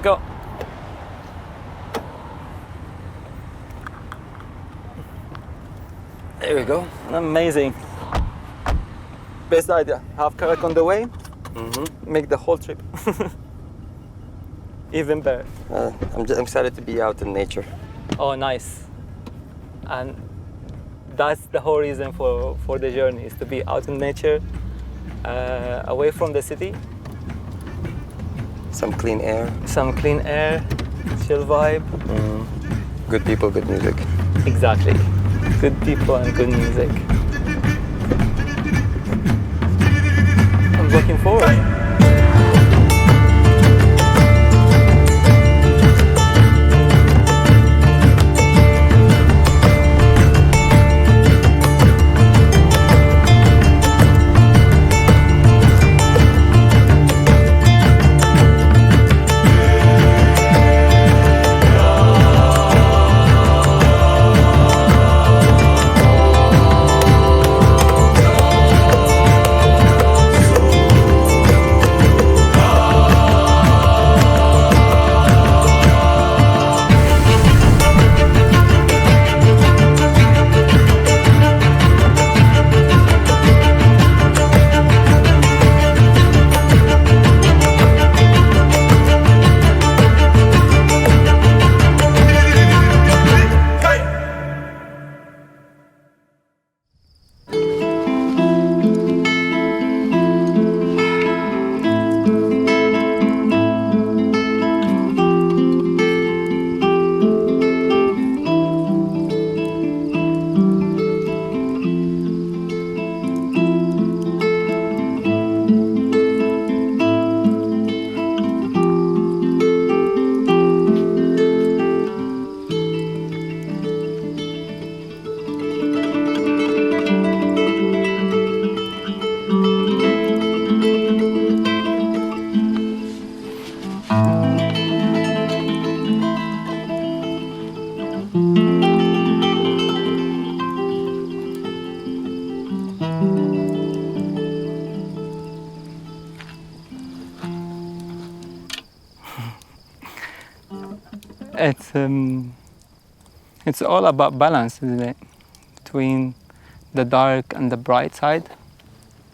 go. There we go. Amazing. Best idea. Have kayak on the way. Make the whole trip. Even better. I'm excited to be out in nature. Oh, nice. And that's the whole reason for the journey, is to be out in nature, away from the city. Some clean air. Some clean air, chill vibe. Good people, good music. Exactly. Good people and good music. I'm looking forward. It's all about balance, isn't it? Between the dark and the bright side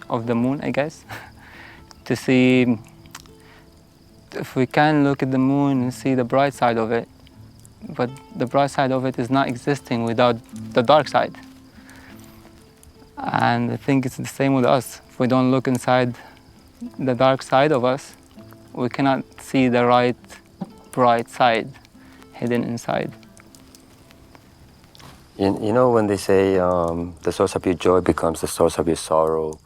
of the moon, I guess. To see if we can look at the moon and see the bright side of it, but the bright side of it is not existing without the dark side. And I think it's the same with us. If we don't look inside the dark side of us, we cannot see the right bright side hidden inside. You know when they say the source of your joy becomes the source of your sorrow,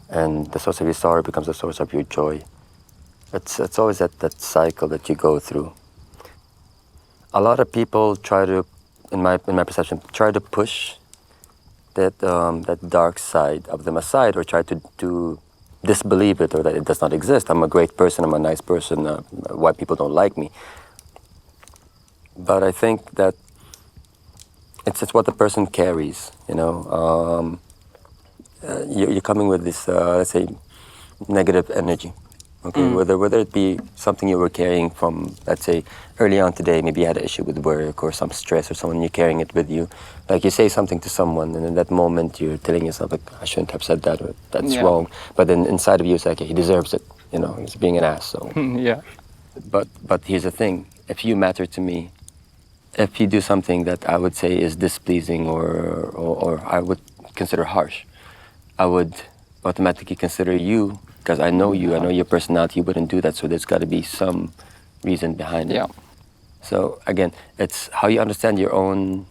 and the source of your sorrow becomes the source of your joy. It's always that cycle that you go through. A lot of people try to, in my perception, try to push that dark side of them aside, or try to disbelieve it, or that it does not exist. I'm a great person, I'm a nice person, why people don't like me. But I think that it's what the person carries, you know. You're coming with this, let's say, negative energy. Okay, whether it be something you were carrying from, let's say, early on today, maybe you had an issue with work or some stress or someone, you're carrying it with you. Like you say something to someone, and in that moment you're telling yourself, like, I shouldn't have said that, or that's wrong. But then inside of you, it's like, he deserves it, you know, he's being an ass, so. Yeah. But here's the thing, if you matter to me, if you do something that I would say is displeasing or I would consider harsh, I would automatically consider you, because I know you, I know your personality, you wouldn't do that, so there's got to be some reason behind it. Yeah. So again, it's how you understand your own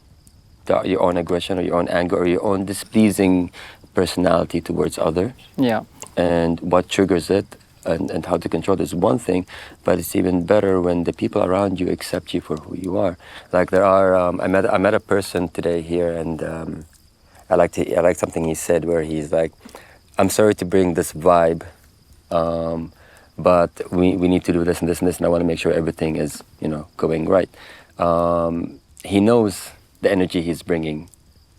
aggression or your own anger or your own displeasing personality towards others. Yeah. And what triggers it and how to control it is one thing, but it's even better when the people around you accept you for who you are. Like there are, I met a person today here, and I like something he said where he's like, I'm sorry to bring this vibe, but we need to do this and this and this, and I want to make sure everything is, you know, going right. He knows the energy he's bringing,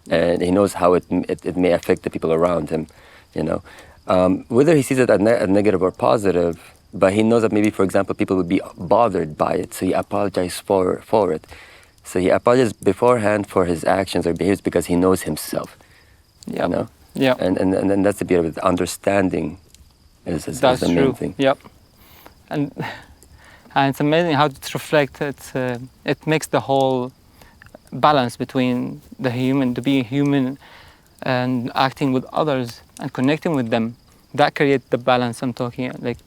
and he knows how it may affect the people around him, you know. Whether he sees it as negative or positive, but he knows that maybe, for example, people would be bothered by it, so he apologized for it. So he apologized beforehand for his actions or behaviors because he knows himself. Yep. You know? Yeah. And that's the beauty of it. Understanding is That's the main true. thing. Yep. And it's amazing how it reflects. It makes the whole balance between to being human and acting with others and connecting with them. That creates the balance I'm talking like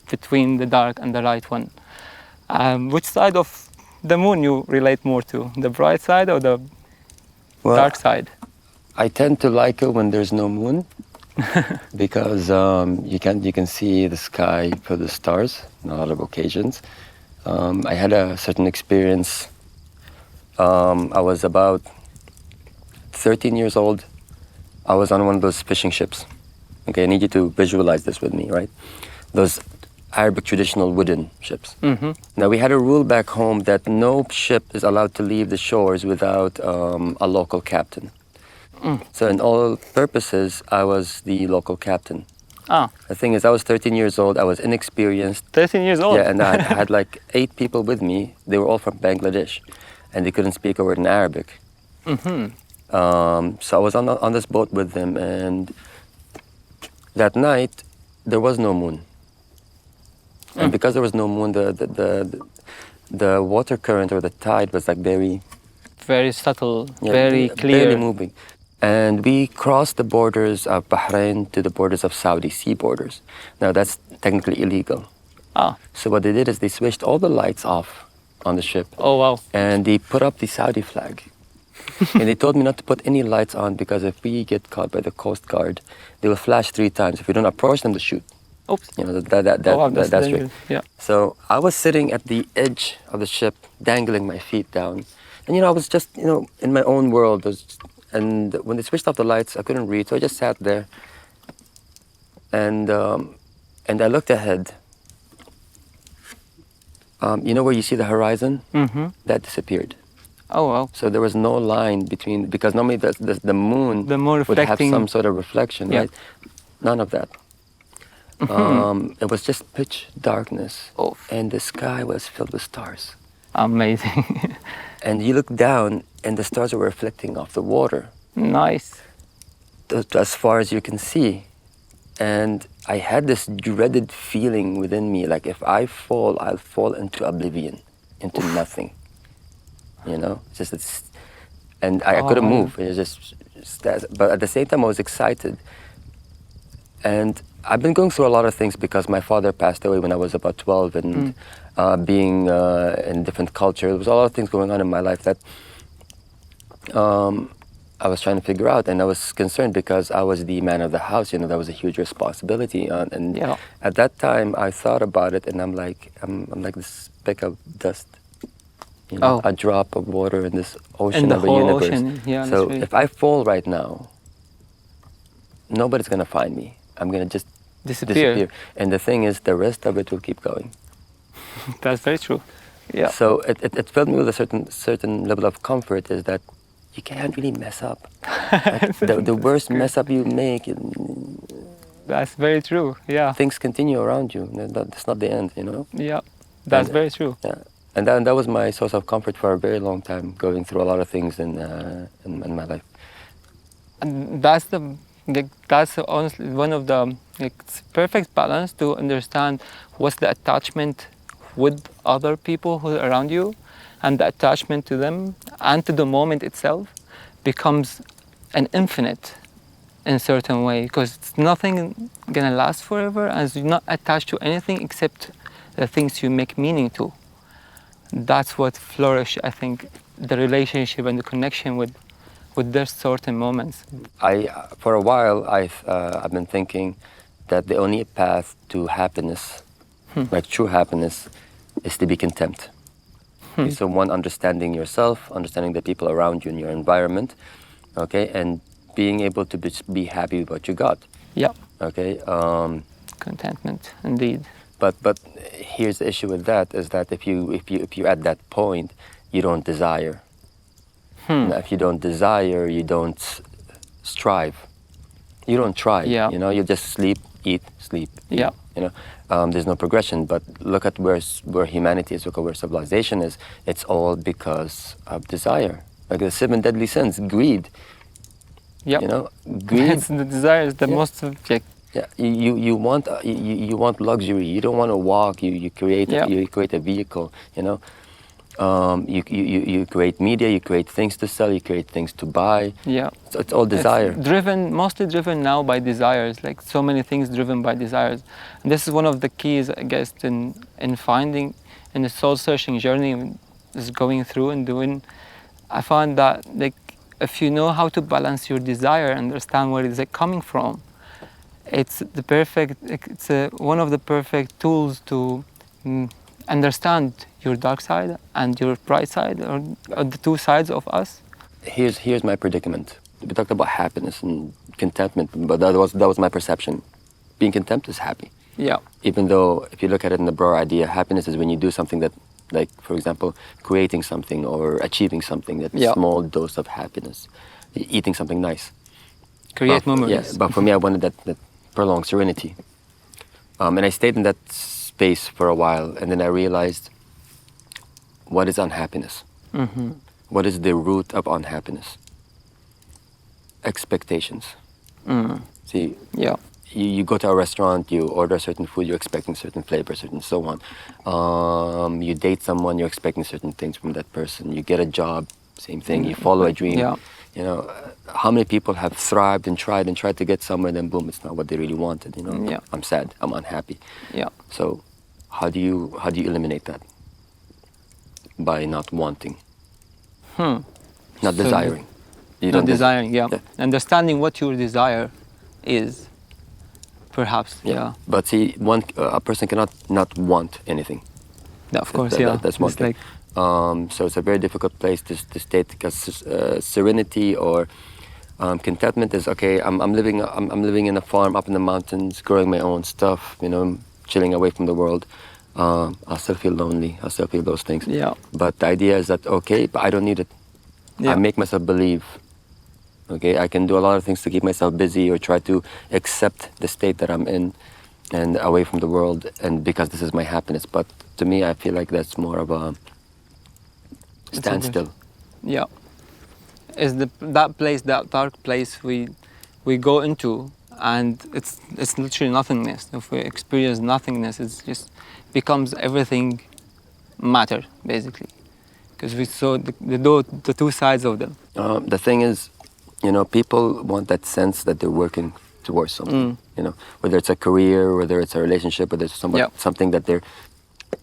between the dark and the light one. Which side of the moon you relate more to? The bright side or the dark side? I tend to like it when there's no moon because you can see the sky for the stars on a lot of occasions. I had a certain experience. I was about 13 years old. I was on one of those fishing ships. Okay, I need you to visualize this with me, right? Those Arabic traditional wooden ships. Mm-hmm. Now, we had a rule back home that no ship is allowed to leave the shores without a local captain. So in all purposes, I was the local captain. The thing is, I was 13 years old. I was inexperienced. 13 years old? Yeah, and I had like 8 people with me. They were all from Bangladesh, and they couldn't speak a word in Arabic. Mm-hmm. So I was on this boat with them, and that night there was no moon. And because there was no moon, the water current or the tide was like very subtle, very clear. barely moving. And we crossed the borders of Bahrain to the borders of Saudi sea borders. Now that's technically illegal. So what they did is they switched all the lights off on the ship. Oh, wow. And they put up the Saudi flag. And they told me not to put any lights on because if we get caught by the Coast Guard, they will flash 3 times. If we don't approach them, they shoot. Oops. You know, that's dangerous. right. Yeah. So I was sitting at the edge of the ship, dangling my feet down. And, I was just, in my own world. And when they switched off the lights, I couldn't read, so I just sat there. And I looked ahead. Where you see the horizon? Mm-hmm. That disappeared. Oh, wow. So there was no line between, because normally the moon would have some sort of reflection, right? None of that. It was just pitch darkness, and the sky was filled with stars. Amazing. And you look down, and the stars were reflecting off the water. Nice. As far as you can see. And I had this dreaded feeling within me, like if I fall, I'll fall into oblivion, into nothing. And I couldn't move. It was but at the same time, I was excited. And I've been going through a lot of things because my father passed away when I was about 12, and being in different culture, there was a lot of things going on in my life that I was trying to figure out, and I was concerned because I was the man of the house. That was a huge responsibility. And at that time, I thought about it, and I'm like this speck of dust. A drop of water in this ocean of the universe. Ocean. Yeah, so if I fall right now, nobody's gonna find me. I'm gonna just disappear. And the thing is, the rest of it will keep going. That's very true. Yeah. So it filled me with a certain level of comfort, is that you can't really mess up. Like the worst mess up you make. That's very true. Yeah. Things continue around you. That's not the end. Yeah. That's very true. Yeah. And that was my source of comfort for a very long time, going through a lot of things in my life. And that's honestly one of the perfect balance to understand what's the attachment with other people who are around you, and the attachment to them and to the moment itself becomes an infinite in a certain way, because it's nothing gonna last forever, and you're not attached to anything except the things you make meaning to. That's what flourish, I think, the relationship and the connection with their certain moments. For a while, I've been thinking that the only path to happiness, like true happiness, is to be content. So one, understanding yourself, understanding the people around you in your environment, okay, and being able to be happy with what you got. Yeah. Okay. Contentment, indeed. But here's the issue with that, is that if you're at that point, you don't desire. Now, if you don't desire, you don't strive. You don't try. Yeah. You just sleep, eat, sleep. Yeah. You know, there's no progression. But look at where humanity is. Look at where civilization is. It's all because of desire. Like the 7 deadly sins, greed. Yep. You know, greed. The desire is the most subject. Yeah, you want luxury. You don't want to walk. You create you create a vehicle. You know, you create media. You create things to sell. You create things to buy. Yeah, so it's all desire. It's mostly driven now by desires. Like so many things driven by desires. And this is one of the keys, I guess, in finding, in the soul searching journey, is going through and doing. I found that like if you know how to balance your desire, understand where it's coming from. It's the perfect. It's one of the perfect tools to understand your dark side and your bright side, or the two sides of us. Here's my predicament. We talked about happiness and contentment, but that was my perception. Being content is happy. Yeah. Even though, if you look at it in the broader idea, happiness is when you do something that, like for example, creating something or achieving something, that's a small dose of happiness. Eating something nice. Create memories. Yes, but for me, I wanted that prolonged serenity. And I stayed in that space for a while, and then I realized, what is unhappiness? Mm-hmm. What is the root of unhappiness? Expectations. See, you go to a restaurant, you order a certain food, you're expecting certain flavors, certain so on. You date someone, you're expecting certain things from that person. You get a job, same thing. You follow a dream. Yeah. You know, how many people have thrived and tried to get somewhere, then boom, it's not what they really wanted. You know, I'm sad, I'm unhappy. Yeah. So, how do you eliminate that? By not wanting, not desiring. Not desiring, Understanding what your desire is, perhaps. Yeah. But see, a person cannot not want anything. Of course, That's one thing. So it's a very difficult place to stay, because serenity or contentment is okay. I'm living in a farm up in the mountains, growing my own stuff. You know, chilling away from the world. I'll still feel lonely. I'll still feel those things. Yeah. But the idea is that okay, but I don't need it. I make myself believe. Okay, I can do a lot of things to keep myself busy or try to accept the state that I'm in and away from the world, and because this is my happiness. But to me, I feel like that's more of a standstill. Yeah. Is that place, that dark place we go into, and it's literally nothingness. If we experience nothingness, it just becomes everything matter, basically. Because we saw the two sides of them. The thing is, you know, people want that sense that they're working towards something. You know, whether it's a career, whether it's a relationship, whether it's something that they're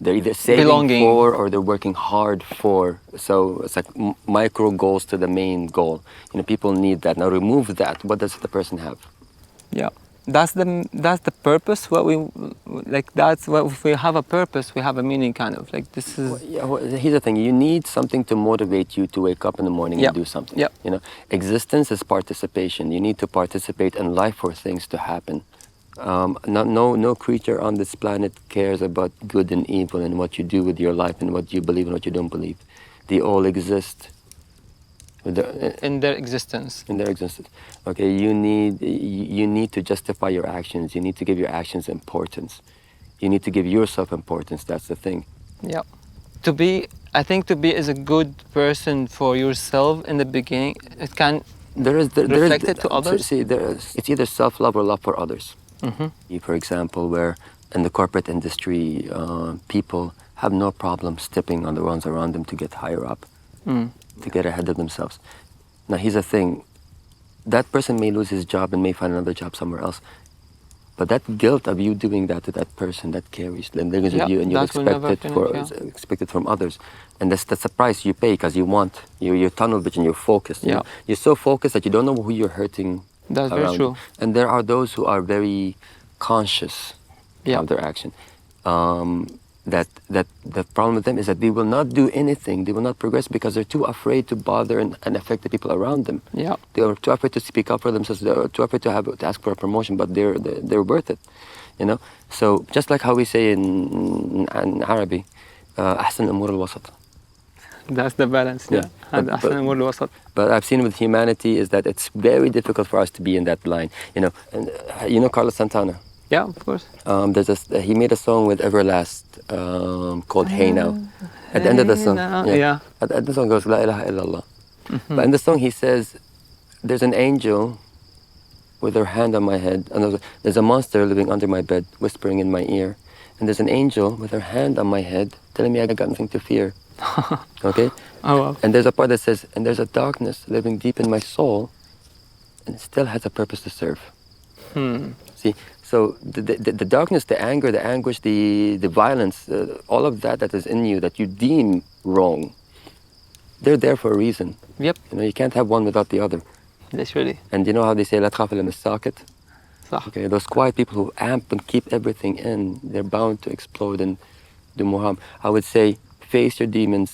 either saving for or they're working hard for. So it's like micro goals to the main goal. You know, people need that. Now remove that. What does the person have? Yeah. That's the purpose. What we like. That's what, if we have a purpose, we have a meaning. Kind of like this is. Here's the thing: you need something to motivate you to wake up in the morning and do something. Yeah. You know, existence is participation. You need to participate in life for things to happen. No creature on this planet cares about good and evil and what you do with your life and what you believe and what you don't believe. They all exist. In their existence. In their existence. Okay, you need to justify your actions. You need to give your actions importance. You need to give yourself importance. That's the thing. Yeah. I think to be as a good person for yourself in the beginning, it can reflect it to others. See, it's either self-love or love for others. For example, where in the corporate industry, people have no problem stepping on the ones around them to get higher up. To get ahead of themselves. Now, here's the thing. That person may lose his job and may find another job somewhere else. But that guilt of you doing that to that person, that carries the negative of you, and you expect it from others. And that's the price you pay, because you're tunnel vision, you're focused. Yeah. You're so focused that you don't know who you're hurting. That's very true. And there are those who are very conscious of their action. That the problem with them is that they will not do anything, they will not progress, because they're too afraid to bother and affect the people around them. Yeah. They are too afraid to speak up for themselves, they're too afraid to ask for a promotion, but they're worth it. You know? So just like how we say in Arabic, أحسن الأمور الوسط. That's the balance, أحسن الأمور الوسط. But I've seen with humanity is that it's very difficult for us to be in that line. You know, and you know Carlos Santana? Yeah, of course. He made a song with Everlast called Hey Now. At the end of the Hey song, now, yeah. yeah. At the end of the song goes La ilaha illallah. But in the song he says, there's an angel with her hand on my head, and there's a monster living under my bed, whispering in my ear. And there's an angel with her hand on my head, telling me I got nothing to fear. Okay? Oh, wow. And there's a part that says, and there's a darkness living deep in my soul, and it still has a purpose to serve. See, so the darkness, the anger, the anguish, the violence, all of that is in you that you deem wrong, they're there for a reason. Yep, You know, you can't have one without the other. literally. And you know how they say, لا تخاف إلا من الساكت? صح. Okay, those quiet people who amp and keep everything in, they're bound to explode and do more harm. I would say, face your demons.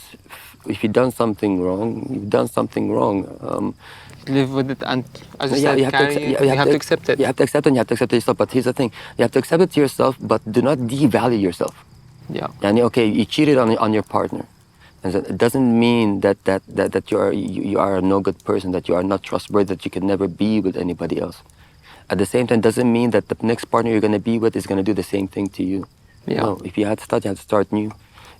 If you've done something wrong, you've done something wrong. Live with it, and as you Yeah, said, you have to carry accept, it. You have to accept it. You have to accept it, and you have to accept it yourself. But here's the thing: you have to accept it to yourself, but do not devalue yourself. Yeah. And okay, you cheated on your partner, and so it doesn't mean that you are a no good person, that you are not trustworthy, that you can never be with anybody else. At the same time, doesn't mean that the next partner you're going to be with is going to do the same thing to you. Yeah. No, if you have to start, you have to start new.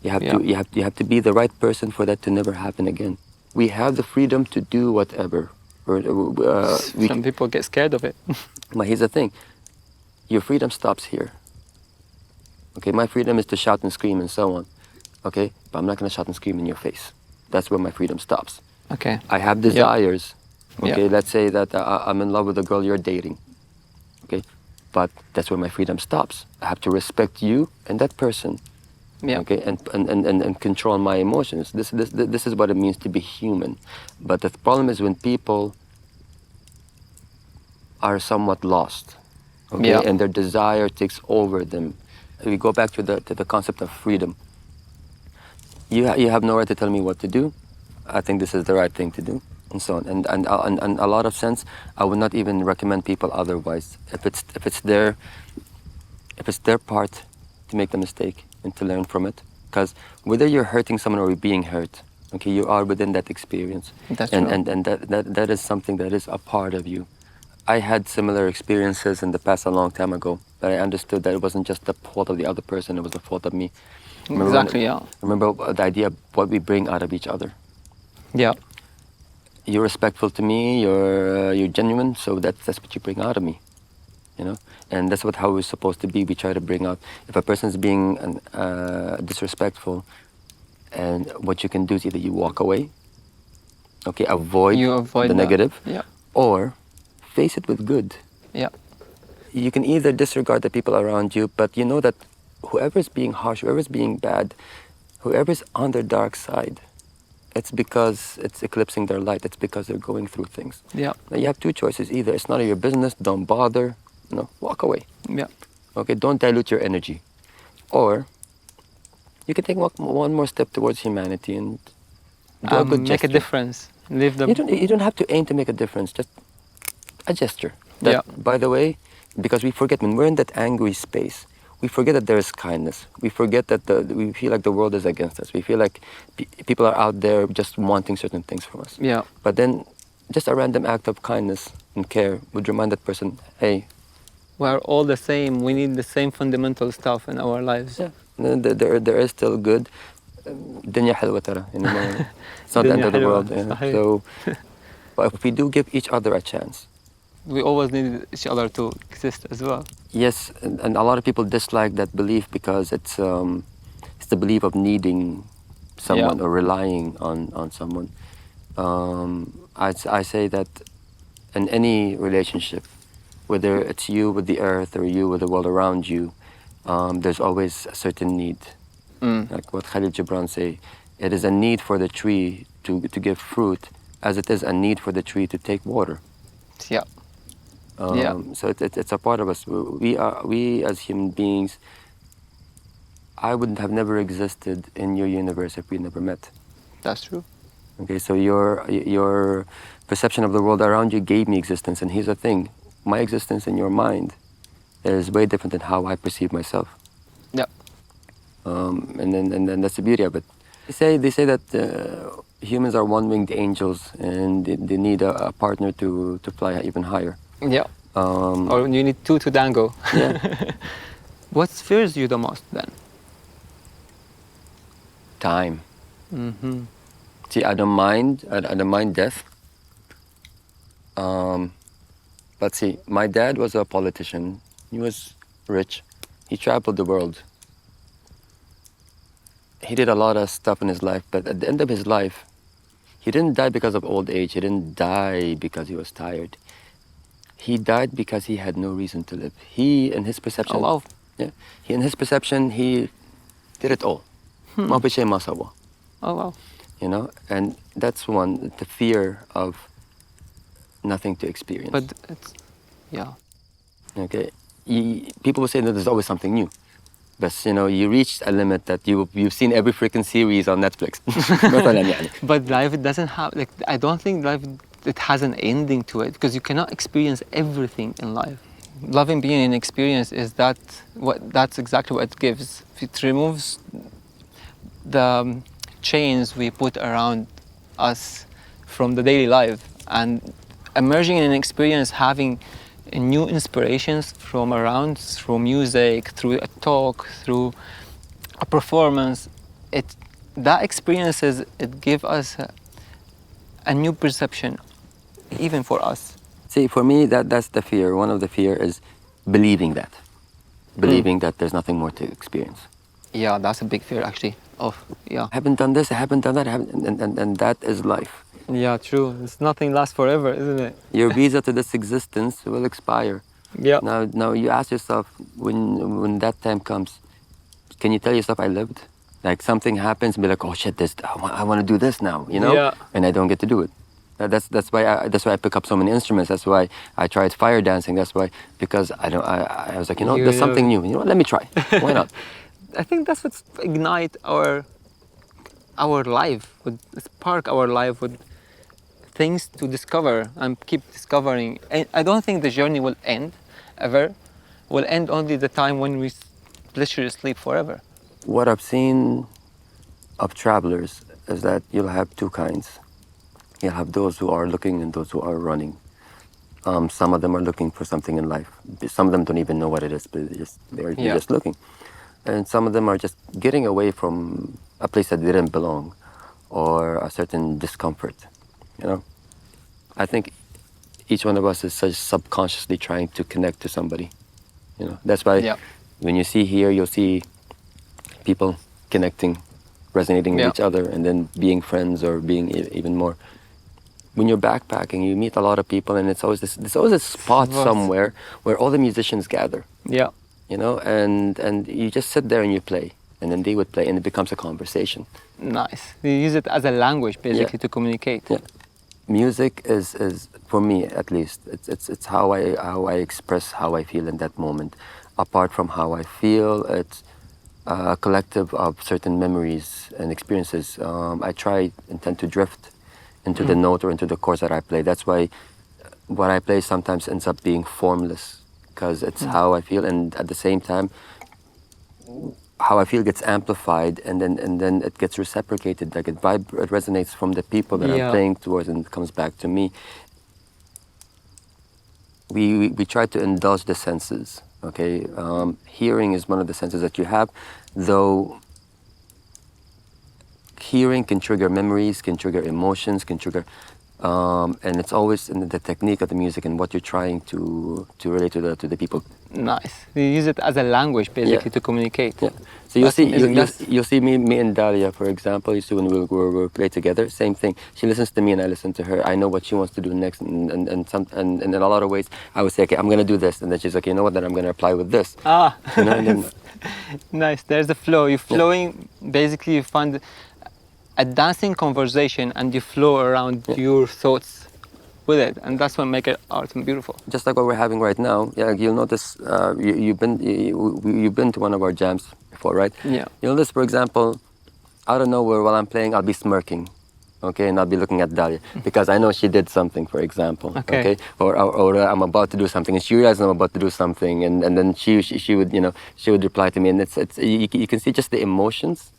You have to be the right person for that to never happen again. We have the freedom to do whatever. Some people get scared of it. But here's the thing, your freedom stops here. Okay, my freedom is to shout and scream and so on. Okay, but I'm not going to shout and scream in your face. That's where my freedom stops. Okay. I have desires. Yeah. Okay, let's say that I'm in love with a girl you're dating. Okay, but that's where my freedom stops. I have to respect you and that person. Yeah. Okay, and control my emotions. This is what it means to be human. But the problem is when people are somewhat lost, okay, Yeah. and their desire takes over them. We go back to the concept of freedom. You have no right to tell me what to do. I think this is the right thing to do, and so on. And a lot of sense, I would not even recommend people otherwise. If it's their part to make the mistake and to learn from it, because whether you're hurting someone or you're being hurt, okay, you are within that experience. That's and true. and that is something that is a part of you. I had similar experiences in the past a long time ago, but I understood that it wasn't just the fault of the other person, it was the fault of me. Exactly, yeah. Remember the idea of what we bring out of each other. Yeah. You're respectful to me, you're genuine, so that's what you bring out of me, you know? And that's how we're supposed to be. We try to bring out, if a person's being disrespectful, and what you can do is either you walk away, okay, avoid the negative, Yeah. or face it with good. Yeah. You can either disregard the people around you, but you know that whoever's being harsh, whoever's being bad, whoever's on their dark side, it's because it's eclipsing their light. It's because they're going through things. Yeah. Now you have two choices. Either it's none of your business, don't bother, walk away. Yeah. Okay, don't dilute your energy. Or you can take one more step towards humanity and do a good Make gesture. a difference. Leave the. You don't have to aim to make a difference. Just a gesture. Yeah. By the way, because we forget when we're in that angry space, we forget that there is kindness. We forget that we feel like the world is against us. We feel like people are out there just wanting certain things from us. Yeah. But then, just a random act of kindness and care would remind that person, hey, We're all the same. We need the same fundamental stuff in our lives. yeah, there is still good. Dunya halwa tara, it's not the end of the Dunya world. halwa, Yeah. صحيح. So, but if we do give each other a chance, We always need each other to exist as well. yes, and a lot of people dislike that belief because it's the belief of needing someone or relying on someone. I say that in any relationship, whether it's you with the earth or you with the world around you, there's always a certain need. Like what Khalil Gibran say, it is a need for the tree to give fruit as it is a need for the tree to take water. Yeah. So it's a part of us. We as human beings, I would have never existed in your universe if we never met. That's true. Okay, so your perception of the world around you gave me existence, and here's the thing: my existence in your mind is way different than how I perceive myself. Yeah. And then that's the beauty of it. They say that humans are one-winged angels, and they need a partner to fly even higher. Yeah. Or you need two to tango. Yeah. What fears you the most then? Time. Mm-hmm. See, I don't mind. I don't mind death. But see, my dad was a politician. He was rich. He traveled the world. He did a lot of stuff in his life, but at the end of his life, he didn't die because of old age. He didn't die because he was tired. He died because he had no reason to live. He, in his perception, Oh, wow. yeah, in his perception, he did it all. Ma fi shay ma sawa. Oh, wow. You know, and that's one, the fear of nothing to experience. But it's, yeah. Okay, people will say that there's always something new, but you know, you reach a limit that you've seen every freaking series on Netflix. مثلاً يعني. But life, it doesn't have, like, I don't think life, it has an ending to it, because you cannot experience everything in life. Loving being an experience is that's exactly what it gives. It removes the chains we put around us from the daily life, and emerging in an experience, having new inspirations from around, through music, through a talk, through a performance, that experiences, it give us a new perception, even for us. See, for me, that's the fear. One of the fear is believing that. Believing that there's nothing more to experience. Yeah, that's a big fear, actually. Yeah. I haven't done this, I haven't done that, and that is life. Yeah, true. It's nothing lasts forever, isn't it? Your visa to this existence will expire. Yeah. Now you ask yourself, when that time comes, can you tell yourself I lived? Like something happens, be like, oh shit, I want to do this now, you know? Yeah. And I don't get to do it. That's why I pick up so many instruments. That's why I tried fire dancing. That's why, because I was like, you know, there's something new. You know what? Let me try. Why not? I think that's what ignite our life, would spark our life with things to discover and keep discovering. And I don't think the journey will end ever. Will end only the time when we literally sleep forever. What I've seen of travelers is that you'll have two kinds. You'll have those who are looking and those who are running. Some of them are looking for something in life. Some of them don't even know what it is, but they're just looking. And some of them are just getting away from a place that didn't belong, or a certain discomfort, you know? I think each one of us is subconsciously trying to connect to somebody, you know? That's why when you see here, you'll see people connecting, resonating with each other, and then being friends or being even more. When you're backpacking, you meet a lot of people, and there's always a spot somewhere where all the musicians gather. Yeah. You know, and you just sit there and you play, and then they would play, and it becomes a conversation. Nice. You use it as a language, basically, to communicate. Yeah. Music is for me at least. It's how I express how I feel in that moment. Apart from how I feel, it's a collective of certain memories and experiences. I tend to drift into the note or into the chords that I play. That's why what I play sometimes ends up being formless, because it's how I feel, and at the same time, how I feel gets amplified, and then it gets reciprocated. Like it resonates from the people that I'm playing towards, and it comes back to me. We try to indulge the senses. Okay, hearing is one of the senses that you have, though. Hearing can trigger memories, can trigger emotions, can trigger, and it's always in the technique of the music and what you're trying to relate to the people. Nice. You use it as a language, basically, to communicate. Yeah. So you'll see me and Dalia, for example. You see when we play together, same thing. She listens to me and I listen to her. I know what she wants to do next, and in a lot of ways, I would say, okay, I'm gonna do this, and then she's like, you know what? Then I'm gonna apply with this. You know, and then, nice. There's the flow. You're flowing. Basically, you find a dancing conversation, and you flow around your thoughts with it, and that's what makes it art and beautiful. Just like what we're having right now. Yeah, you'll notice you've been to one of our jams before, right? Yeah. You'll notice, for example, out of nowhere while I'm playing, I'll be smirking, okay, and I'll be looking at Dalia because I know she did something, for example, okay, or I'm about to do something, and she realizes I'm about to do something, and then she would reply to me, and it's you can see just the emotions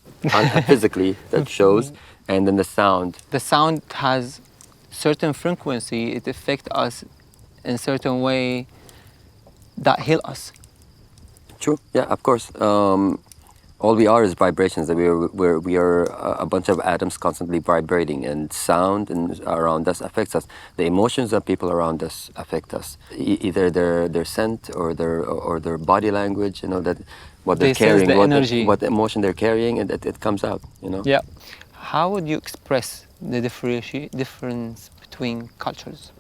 physically that shows, and then the sound. The sound has certain frequency. It affects us in certain way that heal us. True. Yeah, of course. All we are is vibrations. That we are a bunch of atoms constantly vibrating, and sound and around us affects us. The emotions of people around us affect us. Either their scent or their body language. You know that what they're They sense carrying, the energy. what emotion they're carrying, and it comes out. You know. Yeah. How would you express the difference between cultures?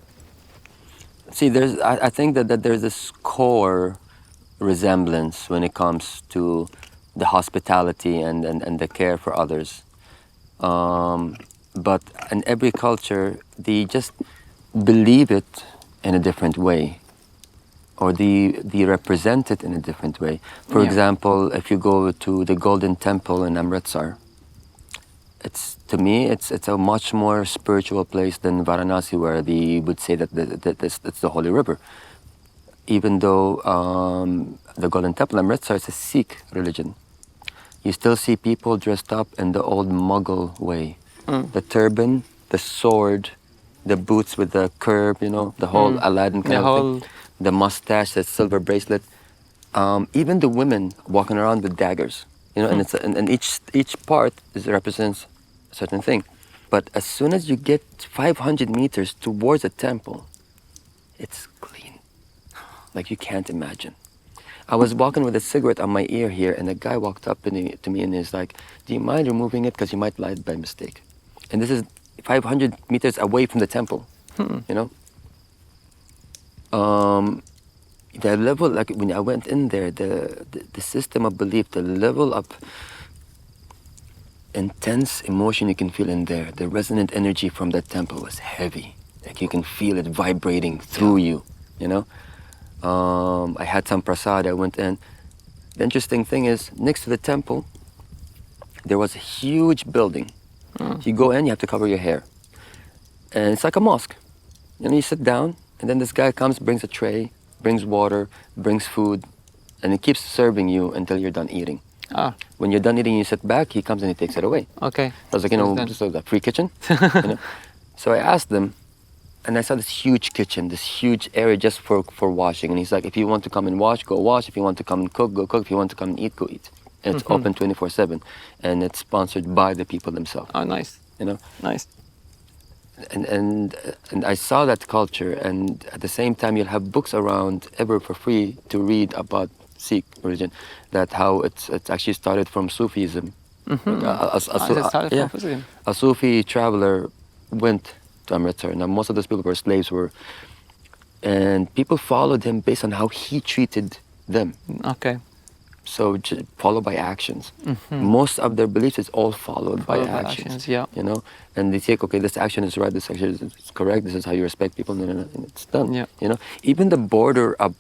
See, I think that there's this core resemblance when it comes to the hospitality and the care for others. But in every culture, they just believe it in a different way, or they represent it in a different way. For Yeah. example, if you go to the Golden Temple in AlShaear, to me, it's a much more spiritual place than Varanasi, where they would say that it's the Holy River. Even though the Golden Temple, AlShaear, is a Sikh religion, you still see people dressed up in the old Mughal way. The turban, the sword, the boots with the curb, you know, the whole Aladdin kind of thing. The mustache, the silver bracelet. Even the women walking around with daggers, you know, and each part represents a certain thing. But as soon as you get 500 meters towards the temple, it's clean, like you can't imagine. I was walking with a cigarette on my ear here, and a guy walked up to me and he's like, "Do you mind removing it? Because you might light by mistake." And this is 500 meters away from the temple, you know? The level, like when I went in there, the system of belief, the level of intense emotion you can feel in there, the resonant energy from that temple was heavy. Like you can feel it vibrating through you, you know? I had some prasad, I went in. The interesting thing is, next to the temple, there was a huge building. You go in, you have to cover your hair. And it's like a mosque. You know, you sit down, and then this guy comes, brings a tray, brings water, brings food, and he keeps serving you until you're done eating. When you're done eating, you sit back, he comes and he takes it away. Okay. I was like, you know, this is a free kitchen. You know? So I asked them, and I saw this huge kitchen, this huge area just for washing. And he's like, if you want to come and wash, go wash. If you want to come and cook, go cook. If you want to come and eat, go eat. And it's open 24/7. And it's sponsored by the people themselves. Oh, nice. You know? Nice. And I saw that culture, and at the same time you'll have books around ever for free to read about Sikh religion, that how it's actually started from Sufism. A Sufi traveler went to Amritsar. Now most of those people were slaves, and people followed him based on how he treated them. Okay. So followed by actions. Most of their beliefs is all followed by actions. Yeah. You know, and they say, okay, this action is right, this action is correct, this is how you respect people, and it's done. Yeah. You know, even the border of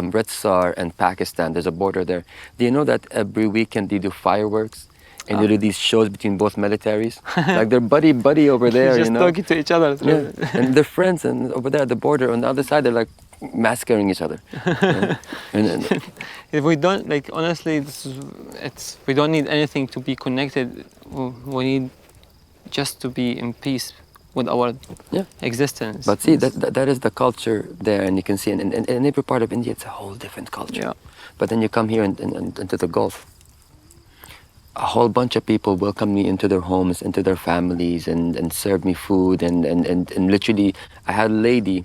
Amritsar and Pakistan, there's a border there. Do you know that every weekend they do fireworks? And they do these shows between both militaries, like they're buddy over there. Just you know, talking to each other. Yeah, and they're friends. And over there at the border, on the other side, they're like massacring each other. and If we don't, like, honestly, we don't need anything to be connected. We need just to be in peace with our existence. But see, that is the culture there, and you can see in every part of India, it's a whole different culture. Yeah. But then you come here into the Gulf, a whole bunch of people welcome me into their homes, into their families, and serve me food, and literally, I had a lady,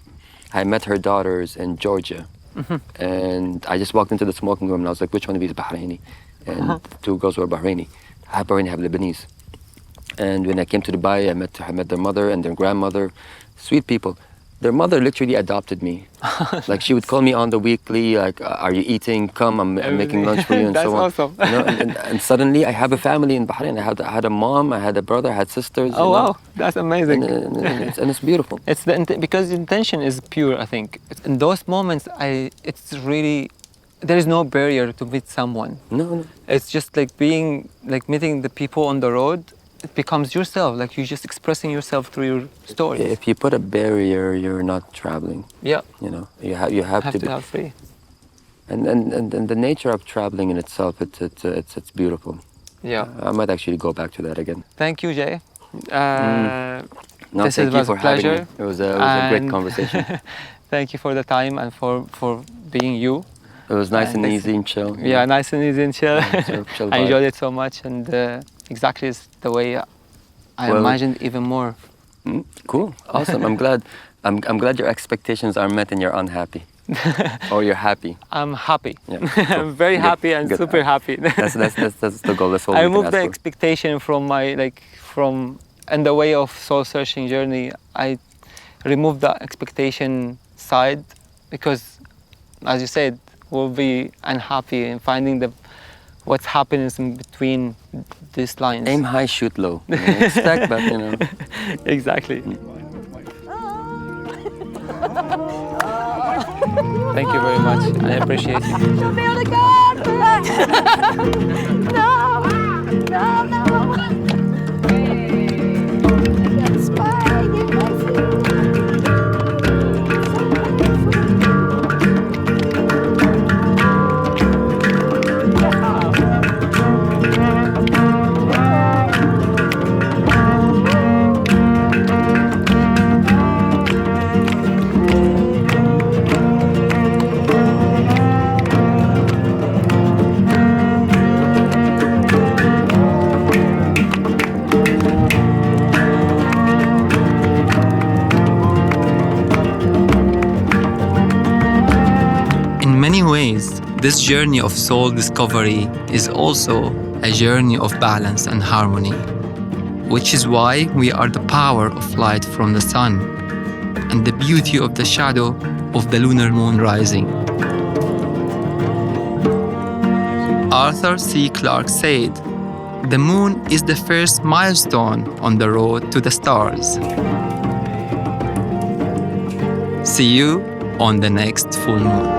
I met her daughters in Georgia, and I just walked into the smoking room, and I was like, which one of you is Bahraini? And two girls were Bahraini. Half Bahraini, half Lebanese. And when I came to Dubai, I met their mother and their grandmother, sweet people. Their mother literally adopted me. Like she would call me on the weekly, like, are you eating? Come, I'm making lunch for you, and so on. That's awesome. You know, and suddenly I have a family in Bahrain. I had a mom, I had a brother, I had sisters. Oh, wow, that's amazing. And it's beautiful. It's because the intention is pure, I think. In those moments, it's really, there is no barrier to meet someone. No. It's just like meeting the people on the road. It becomes yourself, like you're just expressing yourself through your stories. If you put a barrier, you're not traveling. Yeah. You know, you have to have free. And the nature of traveling in itself, it's beautiful. Yeah. I might actually go back to that again. Thank you, Jay. No, this thank you was for a pleasure. having me. It was a great conversation. Thank you for the time and for being you. It was nice and this- easy and chill. Yeah, nice and easy and chill. Chill I vibe. enjoyed it so much, and exactly is the way I Well- imagined even more. Cool, awesome. I'm glad. I'm glad your expectations are met and you're unhappy, or you're happy. I'm happy. Yeah, I'm very Good, happy and good. super happy. That's the goal. That's all I we can removed ask the for. expectation from my from in the way of soul searching journey. I removed the expectation side because, as you said, we'll be unhappy in finding what's happening in between these lines. Aim high, shoot low. You know, expect, but you know. Exactly. Thank you very much. I appreciate you. Show me the God! No! No, no! That's why I give my In many ways, this journey of soul discovery is also a journey of balance and harmony, which is why we are the power of light from the sun and the beauty of the shadow of the lunar moon rising. Arthur C. Clarke said, "The moon is the first milestone on the road to the stars." See you on the next full moon.